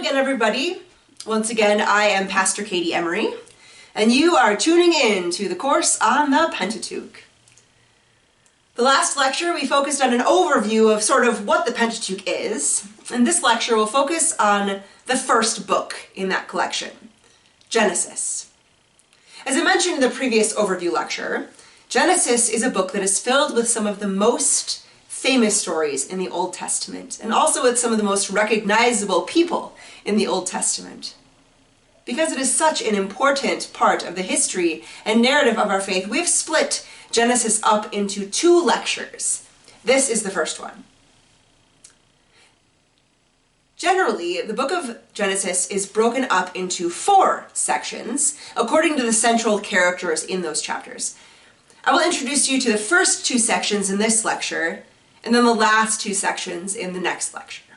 again, everybody. Once again, I am Pastor Katie Emery, and you are tuning in to the course on the Pentateuch. The last lecture, we focused on an overview of sort of what the Pentateuch is, and this lecture will focus on the first book in that collection, Genesis. As I mentioned in the previous overview lecture, Genesis is a book that is filled with some of the most famous stories in the Old Testament, and also with some of the most recognizable people in the Old Testament. Because it is such an important part of the history and narrative of our faith, we've split Genesis up into 2 lectures. This is the first one. Generally, the book of Genesis is broken up into 4 sections, according to the central characters in those chapters. I will introduce you to the first 2 sections in this lecture, and then the last 2 sections in the next lecture.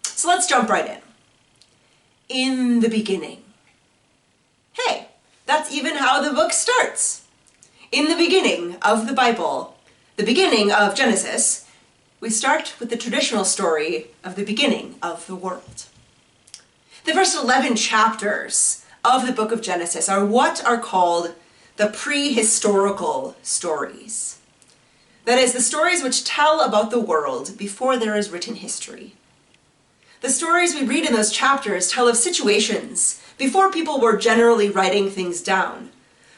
So let's jump right in. In the beginning. Hey, that's even how the book starts. In the beginning of the Bible, the beginning of Genesis, we start with the traditional story of the beginning of the world. The first 11 chapters of the book of Genesis are what are called the prehistorical stories. That is, the stories which tell about the world before there is written history. The stories we read in those chapters tell of situations before people were generally writing things down.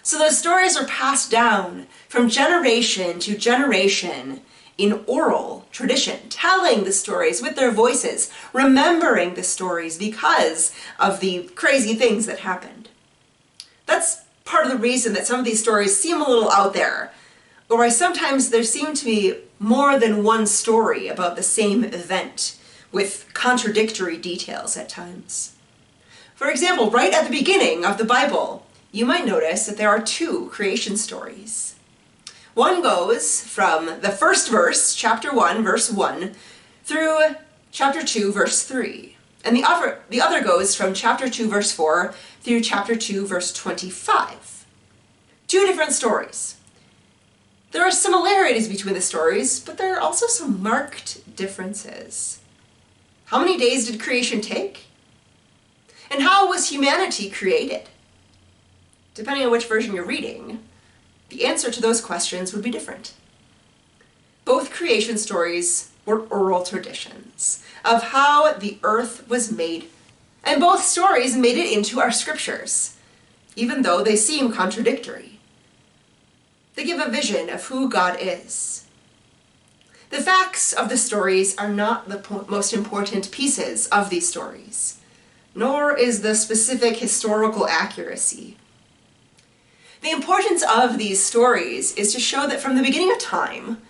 So those stories are passed down from generation to generation in oral tradition, telling the stories with their voices, remembering the stories because of the crazy things that happened. That's part of the reason that some of these stories seem a little out there, or why sometimes there seem to be more than one story about the same event, with contradictory details at times. For example, right at the beginning of the Bible, you might notice that there are 2 creation stories. One goes from the first verse, chapter 1, verse 1, through chapter 2, verse 3. And the other goes from chapter 2, verse 4, through chapter 2, verse 25. 2 different stories. There are similarities between the stories, but there are also some marked differences. How many days did creation take? And how was humanity created? Depending on which version you're reading, the answer to those questions would be different. Both creation stories were oral traditions of how the earth was made, and both stories made it into our scriptures, even though they seem contradictory. They give a vision of who God is. The facts of the stories are not the most important pieces of these stories, nor is the specific historical accuracy. The importance of these stories is to show that from the beginning of time,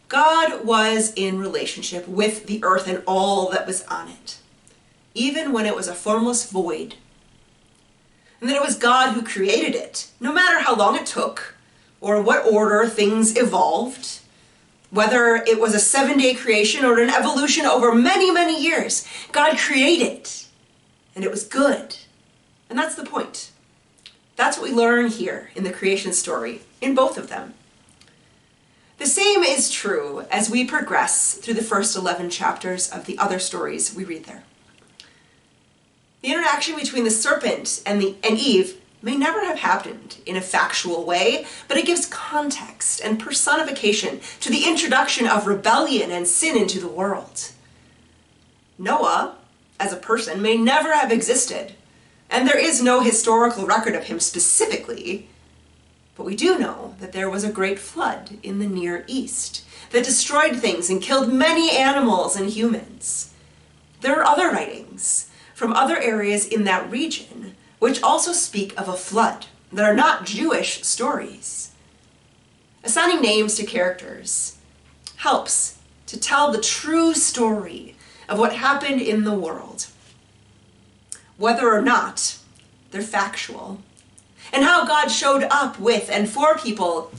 God was in relationship with the earth and all that was on it, even when it was a formless void. And that it was God who created it, no matter how long it took, or what order things evolved, whether it was a 7-day creation or an evolution over many, many years. God created, and it was good. And that's the point. That's what we learn here in the creation story, in both of them. The same is true as we progress through the first 11 chapters of the other stories we read there. The interaction between the serpent and Eve may never have happened in a factual way, but it gives context and personification to the introduction of rebellion and sin into the world. Noah, as a person, may never have existed, and there is no historical record of him specifically, but we do know that there was a great flood in the Near East that destroyed things and killed many animals and humans. There are other writings from other areas in that region which also speak of a flood that are not Jewish stories. Assigning names to characters helps to tell the true story of what happened in the world, whether or not they're factual, and how God showed up with and for people,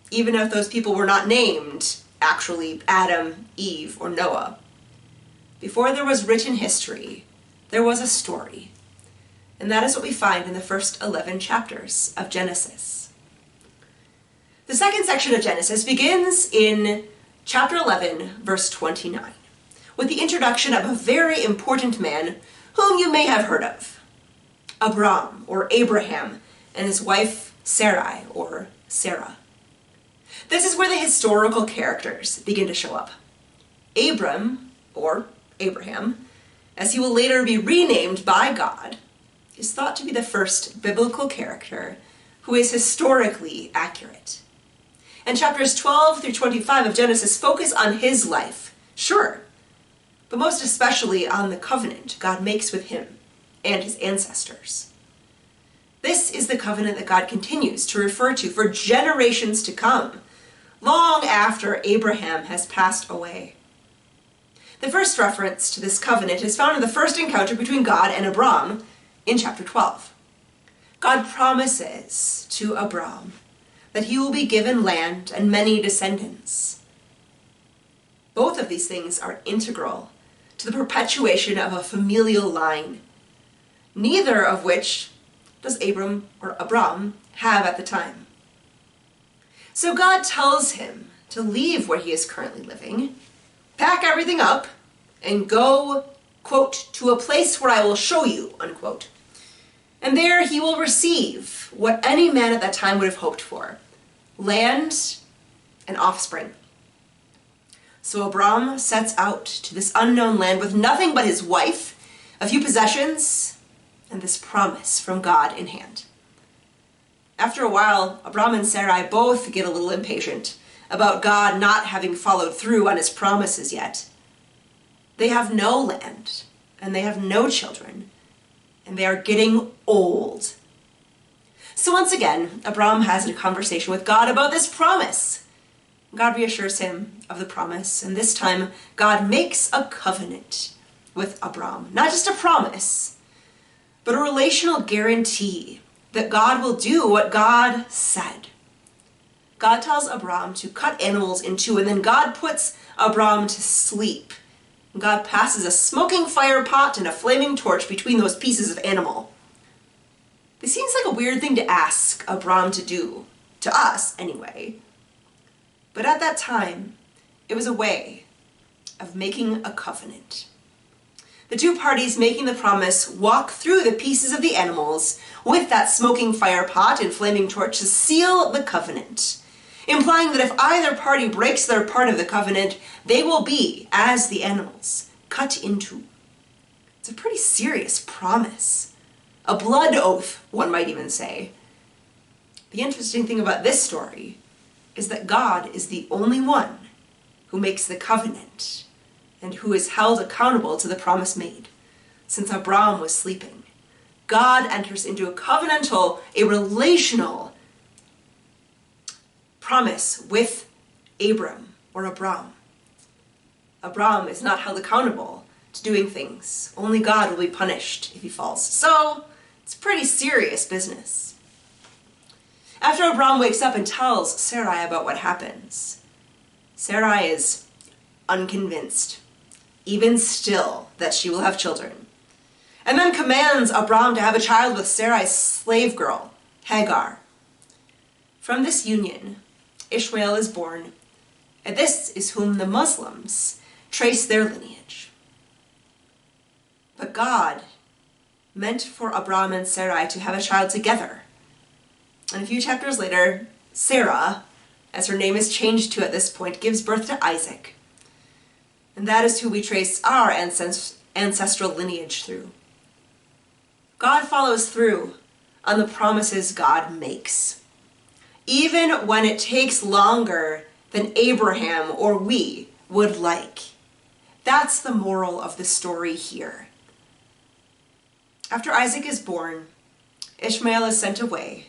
even if those people were not named, actually Adam, Eve, or Noah. Before there was written history, there was a story. And that is what we find in the first 11 chapters of Genesis. The second section of Genesis begins in chapter 11, verse 29, with the introduction of a very important man whom you may have heard of. Abram, or Abraham, and his wife Sarai, or Sarah. This is where the historical characters begin to show up. Abram, or Abraham, as he will later be renamed by God, is thought to be the first biblical character who is historically accurate. And chapters 12 through 25 of Genesis focus on his life, sure, but most especially on the covenant God makes with him and his ancestors. This is the covenant that God continues to refer to for generations to come, long after Abraham has passed away. The first reference to this covenant is found in the first encounter between God and Abram in chapter 12. God promises to Abram that he will be given land and many descendants. Both of these things are integral to the perpetuation of a familial line, neither of which does Abram have at the time. So God tells him to leave where he is currently living, pack everything up, and go, quote, to a place where I will show you, unquote. And there he will receive what any man at that time would have hoped for: land and offspring. So Abram sets out to this unknown land with nothing but his wife, a few possessions, and this promise from God in hand. After a while, Abram and Sarai both get a little impatient about God not having followed through on his promises yet. They have no land, and they have no children, and they are getting old. So once again, Abram has a conversation with God about this promise. God reassures him of the promise, and this time God makes a covenant with Abram. Not just a promise, but a relational guarantee that God will do what God said. God tells Abram to cut animals in two, and then God puts Abram to sleep. God passes a smoking fire pot and a flaming torch between those pieces of animal. This seems like a weird thing to ask Abram to do, to us anyway. But at that time, it was a way of making a covenant. The two parties making the promise walk through the pieces of the animals with that smoking fire pot and flaming torch to seal the covenant, implying that if either party breaks their part of the covenant, they will be, as the animals, cut into. It's a pretty serious promise. A blood oath, one might even say. The interesting thing about this story is that God is the only one who makes the covenant and who is held accountable to the promise made. Since Abram was sleeping, God enters into a covenantal, a relational promise with Abram. Abram is not held accountable to doing things. Only God will be punished if he falls. So, it's pretty serious business. After Abram wakes up and tells Sarai about what happens, Sarai is unconvinced, even still, that she will have children, and then commands Abram to have a child with Sarai's slave girl, Hagar. From this union, Ishmael is born, and this is whom the Muslims trace their lineage. But God meant for Abram and Sarai to have a child together. And a few chapters later, Sarah, as her name is changed to at this point, gives birth to Isaac. And that is who we trace our ancestral lineage through. God follows through on the promises God makes, even when it takes longer than Abraham or we would like. That's the moral of the story here. After Isaac is born, Ishmael is sent away.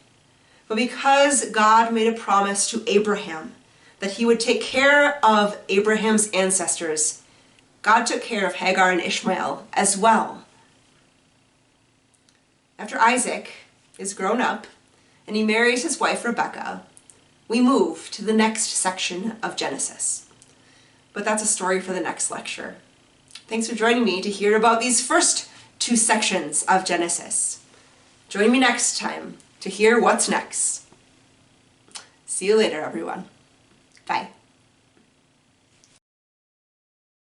But because God made a promise to Abraham that he would take care of Abraham's ancestors, God took care of Hagar and Ishmael as well. After Isaac is grown up and he marries his wife Rebekah, we move to the next section of Genesis. But that's a story for the next lecture. Thanks for joining me to hear about these first two sections of Genesis. Join me next time to hear what's next. See you later, everyone. Bye.